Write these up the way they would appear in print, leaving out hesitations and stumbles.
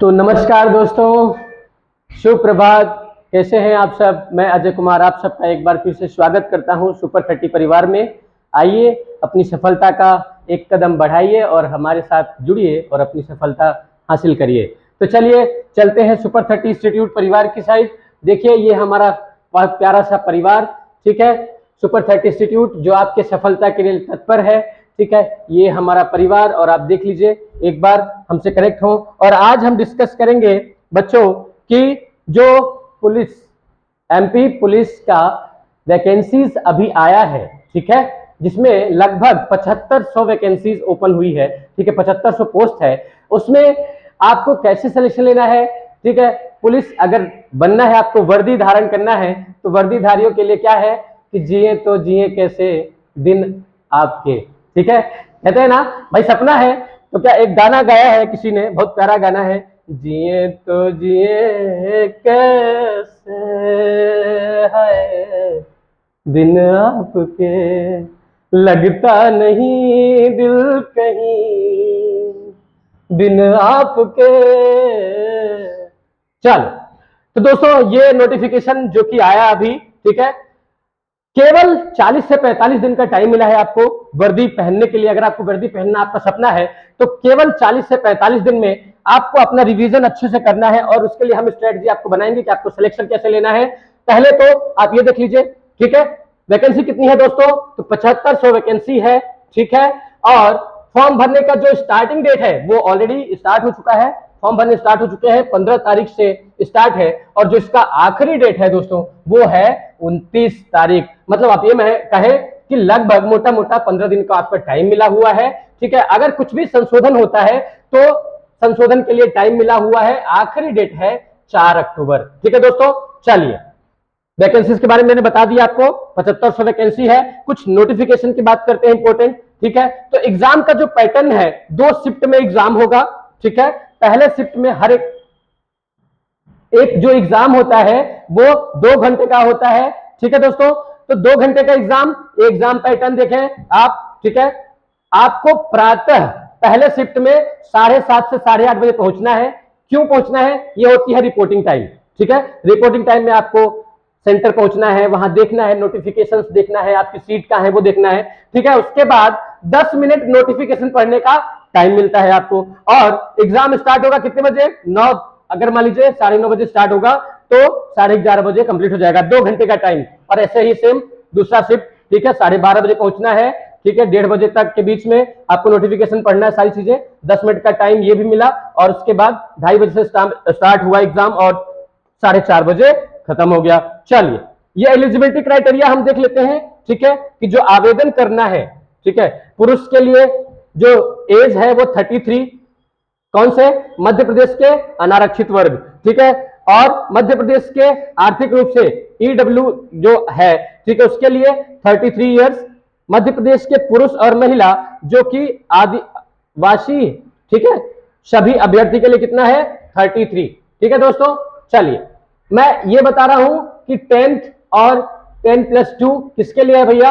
तो नमस्कार दोस्तों, शुभ प्रभात। कैसे हैं आप सब? मैं अजय कुमार आप सबका एक बार फिर से स्वागत करता हूं सुपर 30 परिवार में। आइए अपनी सफलता का एक कदम बढ़ाइए और हमारे साथ जुड़िए और अपनी सफलता हासिल करिए। तो चलिए चलते हैं सुपर 30 इंस्टीट्यूट परिवार की साइड। देखिए ये हमारा बहुत प्यारा सा परिवार, ठीक है। सुपर 30 इंस्टीट्यूट जो आपके सफलता के लिए तत्पर है, ठीक है। ये हमारा परिवार और आप देख लीजिए, एक बार हमसे कनेक्ट हो। और आज हम डिस्कस करेंगे बच्चों कि जो पुलिस एमपी पुलिस का वैकेंसीज अभी आया है, ठीक है, जिसमें लगभग 7500 वैकेंसीज ओपन हुई है, ठीक है, 7500 पोस्ट है। उसमें आपको कैसे सिलेक्शन लेना है, ठीक है। पुलिस अगर बनना है, आपको वर्दी धारण करना है, तो वर्दीधारियों के लिए क्या है कि जिए तो जिए कैसे दिन आपके, ठीक है। कहते हैं ना भाई, सपना है तो क्या, एक गाना गाया है किसी ने, बहुत प्यारा गाना है, जिए तो जिए कैसे है दिन आपके, लगता नहीं दिल कहीं बिन आपके। चलो, तो दोस्तों ये नोटिफिकेशन जो कि आया अभी, ठीक है, केवल 40 से 45 दिन का टाइम मिला है आपको वर्दी पहनने के लिए। अगर आपको वर्दी पहनना आपका सपना है तो केवल 40 से 45 दिन में आपको अपना रिवीजन अच्छे से करना है और उसके लिए हम स्ट्रेटजी आपको बनाएंगे कि आपको सिलेक्शन कैसे लेना है। पहले तो आप ये देख लीजिए, ठीक है, वैकेंसी कितनी है दोस्तों, तो 7500 वैकेंसी है, ठीक है। और फॉर्म भरने का जो स्टार्टिंग डेट है वो ऑलरेडी स्टार्ट हो चुका है, फॉर्म भरने स्टार्ट हो चुके हैं, 15 तारीख से स्टार्ट है। और जो इसका आखिरी डेट है दोस्तों वो है 29 तारीख। मतलब आप ये कहे कि लगभग मोटा मोटा 15 दिन का आपका टाइम मिला हुआ है, ठीक है। अगर कुछ भी संशोधन होता है तो संशोधन के लिए टाइम मिला हुआ है। आखिरी डेट है 4 अक्टूबर, ठीक है दोस्तों। चलिए वैकेंसीज के बारे में मैंने बता दिया आपको, 7500 वैकेंसी है। कुछ नोटिफिकेशन की बात करते हैं इंपॉर्टेंट, ठीक है। तो एग्जाम का जो पैटर्न है, 2 शिफ्ट में एग्जाम होगा, ठीक है। पहले शिफ्ट में हर एक जो एग्जाम होता है वो 2 घंटे का होता है, ठीक है दोस्तों। तो 2 घंटे का एग्जाम पैटर्न देखें आप, ठीक है। आपको प्रातः पहले शिफ्ट में 7:30 से 8:30 बजे पहुंचना है। क्यों पहुंचना है? ये होती है रिपोर्टिंग टाइम, ठीक है। रिपोर्टिंग टाइम में आपको सेंटर पहुंचना है, वहां देखना है, नोटिफिकेशंस देखना है, आपकी सीट कहां है वो देखना है, ठीक है। उसके बाद 10 मिनट नोटिफिकेशन पढ़ने का टाइम मिलता है आपको। और एग्जाम स्टार्ट होगा कितने बजे? 9, अगर मान लीजिए 9:30 बजे स्टार्ट होगा तो 11:30 बजे कंप्लीट हो जाएगा, 2 घंटे का टाइम। और ऐसे ही सेम दूसरा शिफ्ट, ठीक है, 12:30 बजे पहुंचना है, ठीक है। 1:30 बजे तक के बीच में आपको नोटिफिकेशन पढ़ना है, सारी चीजें, 10 मिनट का टाइम ये भी मिला। और उसके बाद 2:30 बजे से स्टार्ट हुआ एग्जाम और 4:30 बजे खत्म हो गया। चलिए ये एलिजिबिलिटी क्राइटेरिया हम देख लेते हैं, ठीक है, कि जो आवेदन करना है, ठीक है। पुरुष के लिए जो एज है वो 33, कौन से? मध्य प्रदेश के अनारक्षित वर्ग, ठीक है। और मध्य प्रदेश के आर्थिक रूप से ईडब्ल्यू जो है, ठीक है, उसके लिए 33 ईयर्स। मध्य प्रदेश के पुरुष और महिला जो कि आदिवासी, ठीक है, सभी अभ्यर्थी के लिए कितना है? 33, ठीक है दोस्तों। चलिए मैं ये बता रहा हूं कि 10th और 10+2 किसके लिए है भैया?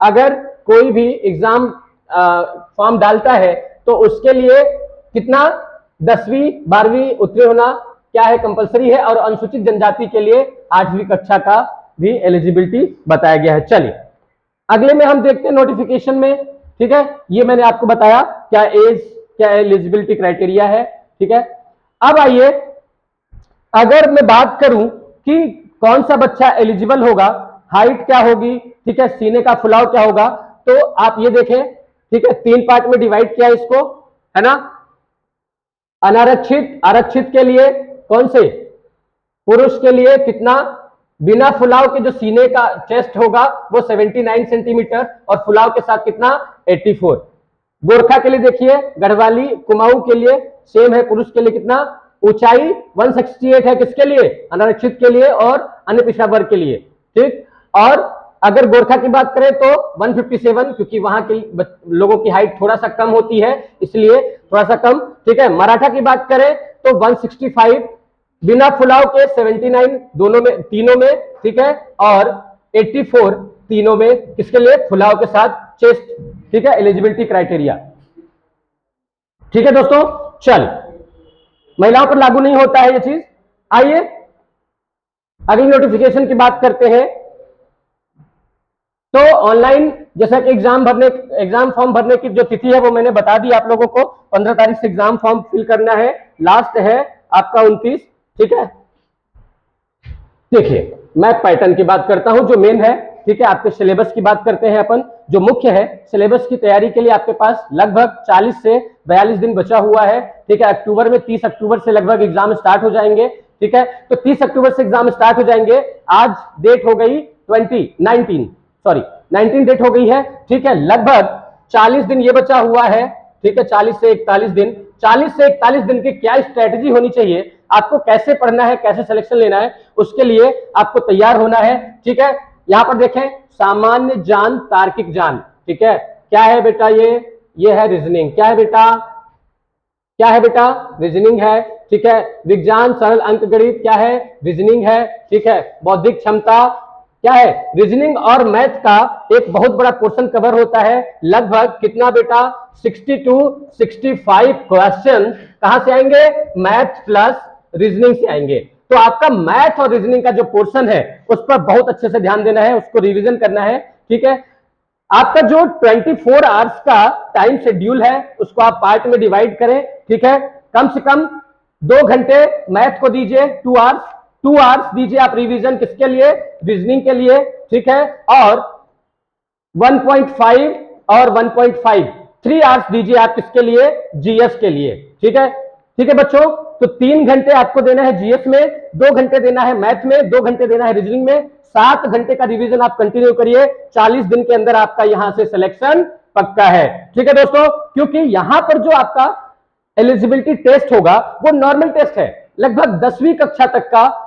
अगर कोई भी एग्जाम फॉर्म डालता है तो उसके लिए कितना? 10वीं 12वीं उत्तीर्ण होना क्या है? कंपलसरी है। और अनुसूचित जनजाति के लिए 8वीं कक्षा का भी एलिजिबिलिटी बताया गया है। चलिए अगले में हम देखते हैं नोटिफिकेशन में, ठीक है। ये मैंने आपको बताया क्या एज, क्या एलिजिबिलिटी क्राइटेरिया है, ठीक है। अब आइए, अगर मैं बात करूं कि कौन सा बच्चा एलिजिबल होगा, हाइट क्या होगी, ठीक है, सीने का फुलाव क्या होगा, तो आप ये देखें, ठीक है, 3 पार्ट में डिवाइड किया इसको, है ना। अनारक्षित, आरक्षित के लिए कौन से? पुरुष के लिए कितना? बिना फुलाव के जो सीने का चेस्ट होगा वो 79 सेंटीमीटर और फुलाव के साथ कितना? 84। गोरखा के लिए देखिए, गढ़वाली कुमाऊं के लिए सेम है, पुरुष के लिए कितना? ऊंचाई 168 है, किसके लिए? अनारक्षित के लिए और अन्य पिछड़ा वर्ग के लिए, ठीक। और अगर गोरखा की बात करें तो 157, क्योंकि वहां के लोगों की हाइट थोड़ा सा कम होती है इसलिए थोड़ा सा कम, ठीक है। मराठा की बात करें तो 165, बिना फुलाव के 79 दोनों में, तीनों में, ठीक है। और 84 तीनों में, किसके लिए? फुलाव के साथ चेस्ट, ठीक है, एलिजिबिलिटी क्राइटेरिया, ठीक है दोस्तों। चल महिलाओं पर लागू नहीं होता है ये चीज। आइए अगली नोटिफिकेशन की बात करते हैं। तो ऑनलाइन जैसा कि एग्जाम फॉर्म भरने की जो तिथि है वो मैंने बता दी आप लोगों को, 15 तारीख से एग्जाम फॉर्म फिल करना है, लास्ट है आपका 29। ठीक है, देखिए मैं पैटर्न की बात करता हूं जो मेन है। ठीक है, आपके सिलेबस की बात करते हैं अपन, जो मुख्य है सिलेबस की तैयारी के लिए आपके पास लगभग 40 से 42 दिन बचा हुआ है। ठीक है, अक्टूबर में 30 अक्टूबर से लगभग एग्जाम स्टार्ट हो जाएंगे। ठीक है, तो 30 अक्टूबर से एग्जाम स्टार्ट हो जाएंगे। आज डेट हो गई 19 डेट हो गई है। ठीक है, लगभग 40 दिन ये बचा हुआ है। ठीक है, 40 से 41 दिन, 40 से 41 दिन की क्या स्ट्रेटेजी होनी चाहिए, आपको कैसे पढ़ना है, कैसे सिलेक्शन लेना है, उसके लिए आपको तैयार होना है। ठीक है, यहां पर देखें, सामान्य ज्ञान, तार्किक ज्ञान। ठीक है, क्या है बेटा ये है रीजनिंग। क्या है बेटा, क्या है बेटा, रीजनिंग है। ठीक है, विज्ञान सरल अंक गणित क्या है, रीजनिंग है। ठीक है, बौद्धिक क्षमता क्या है, रीजनिंग और मैथ का एक बहुत बड़ा पोर्शन कवर होता है। लगभग कितना बेटा, 60 to 65 क्वेश्चन कहां से आएंगे, मैथ प्लस रीजनिंग से आएंगे। तो आपका मैथ और रीजनिंग का जो पोर्शन है उस पर बहुत अच्छे से ध्यान देना है, उसको रिवीजन करना है। ठीक है, आपका जो 24 आवर्स का टाइम शेड्यूल है उसको आप पार्ट में डिवाइड करें। ठीक है, कम से कम 2 घंटे मैथ को दीजिए, 2 आवर्स दीजिए आप रिवीजन किसके लिए, रीजनिंग के लिए। ठीक है, और 1.5 और 1.5 3 आवर्स दीजिए आप किसके लिए, जीएस के लिए। ठीक है, ठीक है बच्चों, तो 3 घंटे आपको देना है जीएस में, 2 घंटे देना है मैथ में, 2 घंटे देना है रीजनिंग में, 7 घंटे का रिवीजन आप कंटिन्यू करिए। 40 दिन के अंदर आपका यहां से सिलेक्शन पक्का है। ठीक है दोस्तों, क्योंकि यहां पर जो आपका एलिजिबिलिटी टेस्ट होगा वो नॉर्मल टेस्ट है, लगभग 10वीं कक्षा तक का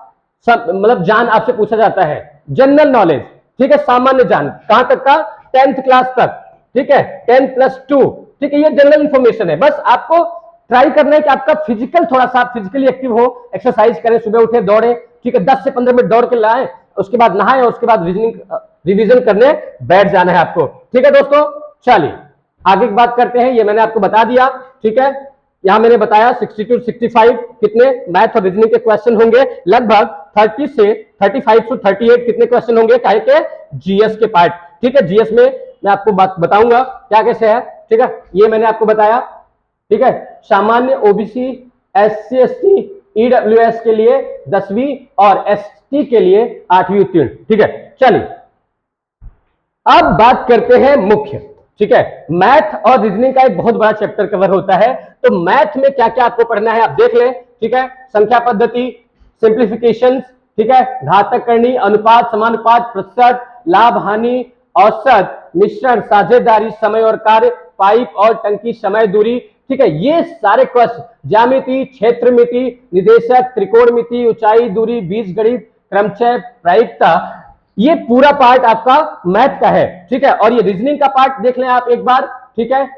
मतलब ज्ञान आपसे पूछा जाता है, जनरल नॉलेज। ठीक है, सामान्य ज्ञान कहां तक का, 10th क्लास तक। ठीक है, 10+2। ठीक है, ये जनरल इंफॉर्मेशन है। बस आपको ट्राई करना है कि आपका फिजिकल थोड़ा सा फिजिकली एक्टिव हो, एक्सरसाइज करें, सुबह उठे दौड़े। ठीक है, 10 से 15 मिनट दौड़ के लाए, उसके बाद नहाए और उसके बाद रिवीजन करने बैठ जाना है आपको। ठीक है दोस्तों, चलिए आगे की बात करते हैं। ये मैंने आपको बता दिया। ठीक है, यहां मैंने बताया 60 to 65 कितने मैथ और रीजनिंग के क्वेश्चन होंगे, लगभग 30 से 35 to 38 कितने क्वेश्चन होंगे काहे के, जीएस के पार्ट। ठीक है, जीएस में मैं आपको बात बताऊंगा क्या कैसे है। ठीक है, ये मैंने आपको बताया। ठीक है, सामान्य ओबीसी, एससी एसटी, ईडब्ल्यूएस के लिए 10वीं और एसटी के लिए 8वीं उत्तीर्ण। ठीक है, चलिए अब बात करते हैं मुख्य। ठीक है, मैथ और रीजनिंग का एक बहुत बड़ा चैप्टर कवर होता है, तो मैथ में क्या क्या आपको पढ़ना है आप देख लें। ठीक है, संख्या पद्धति, सिंप्लीफिकेशन, ठीक है, घातक करनी, अनुपात, समानुपात, प्रतिशत, लाभ हानि, औसत, मिश्रण, साझेदारी, समय और कार्य, पाइप और टंकी, समय दूरी। ठीक है, ये सारे क्वेश्चन, ज्यामिति, क्षेत्रमिति, निदेशक, त्रिकोणमिति, ऊंचाई, दूरी, बीजगणित, क्रमचय, प्रायिकता, ये पूरा पार्ट आपका मैथ का है। ठीक है, और ये रीजनिंग का पार्ट देख लें आप एक बार। ठीक है,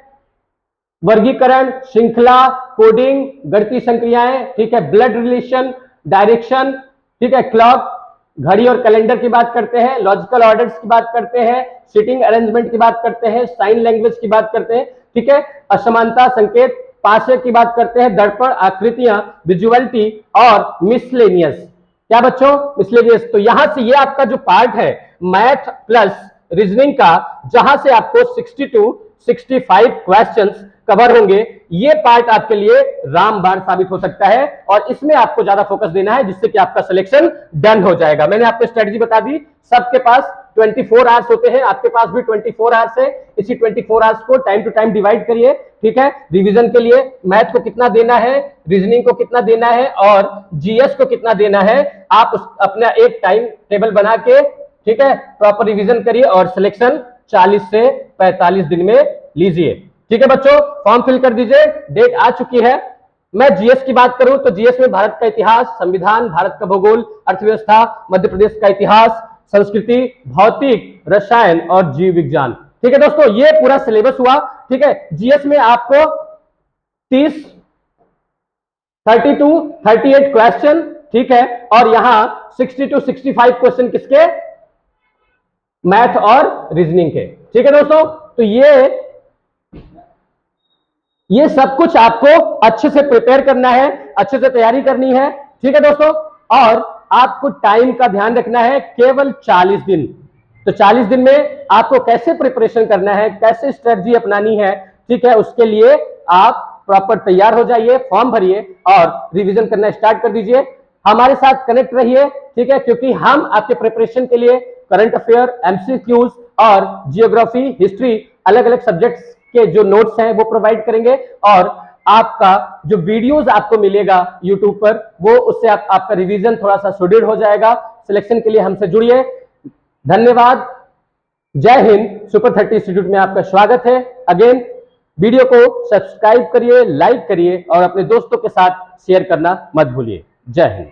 वर्गीकरण, श्रृंखला, कोडिंग, गणितीय संक्रियाएं। ठीक है, ब्लड रिलेशन, डायरेक्शन। ठीक है, क्लॉक, घड़ी और कैलेंडर की बात करते हैं, लॉजिकल ऑर्डर्स की बात करते हैं, सीटिंग अरेंजमेंट की बात करते हैं, साइन लैंग्वेज की बात करते हैं। ठीक है, असमानता, संकेत, पाशे की बात करते हैं, दर्पण, आकृतियां, विजुअलिटी और मिसलेनियस। क्या बच्चों, मिसलेनियस। तो यहां से ये आपका जो पार्ट है मैथ प्लस रीजनिंग का, जहां से आपको 60 to 65 क्वेश्चंस कवर होंगे, ये पार्ट आपके लिए रामबाण साबित हो सकता है और इसमें आपको ज्यादा फोकस देना है जिससे कि आपका सिलेक्शन डन हो जाएगा। मैंने आपको स्ट्रेटजी बता दी, सबके पास 24 आवर्स होते हैं, आपके पास भी 24 आवर्स है। इसी 24 आवर्स को टाइम टू टाइम डिवाइड करिए। ठीक है, रिवीजन के लिए मैथ को कितना देना है, रीजनिंग को कितना देना है और जीएस को कितना देना है, आप अपना एक टाइम टेबल बना के, ठीक है, प्रॉपर रिवीजन करिए और सिलेक्शन 40 से 45 दिन में लीजिए। ठीक है बच्चों, फॉर्म फिल कर दीजिए, डेट आ चुकी है। मैं जीएस की बात करूं तो जीएस में भारत का इतिहास, संविधान, भारत का भूगोल, अर्थव्यवस्था, मध्य प्रदेश का इतिहास, संस्कृति, भौतिक, रसायन और जीव विज्ञान। ठीक है दोस्तों, ये पूरा सिलेबस हुआ। ठीक है, जीएस में आपको 30 32 38 क्वेश्चन, ठीक है, और यहां 60 to 65 क्वेश्चन किसके, मैथ और रीजनिंग के। ठीक है दोस्तों, तो ये ये सब कुछ आपको अच्छे से प्रिपेयर करना है, अच्छे से तैयारी करनी है, ठीक है दोस्तों। और आपको टाइम का ध्यान रखना है, केवल 40 दिन। तो 40 दिन में आपको कैसे प्रिपरेशन करना है, कैसे स्ट्रेटजी अपनानी है, ठीक है, उसके लिए आप प्रॉपर तैयार हो जाइए, फॉर्म भरिए और रिवीजन करना स्टार्ट कर दीजिए। हमारे साथ कनेक्ट रहिए, ठीक है, क्योंकि हम आपके प्रिपरेशन के लिए करंट अफेयर, एमसीक्यूज और जियोग्राफी, हिस्ट्री, अलग अलग सब्जेक्ट्स के जो नोट्स हैं वो प्रोवाइड करेंगे। और आपका जो वीडियोस आपको मिलेगा यूट्यूब पर, वो उससे आपका रिवीजन थोड़ा सा सुदृढ़ हो जाएगा। सिलेक्शन के लिए हमसे जुड़िए। धन्यवाद। जय हिंद। सुपर 30 इंस्टीट्यूट में आपका स्वागत है। अगेन वीडियो को सब्सक्राइब करिए, लाइक करिए और अपने दोस्तों के साथ शेयर करना मत भूलिए। जय हिंद।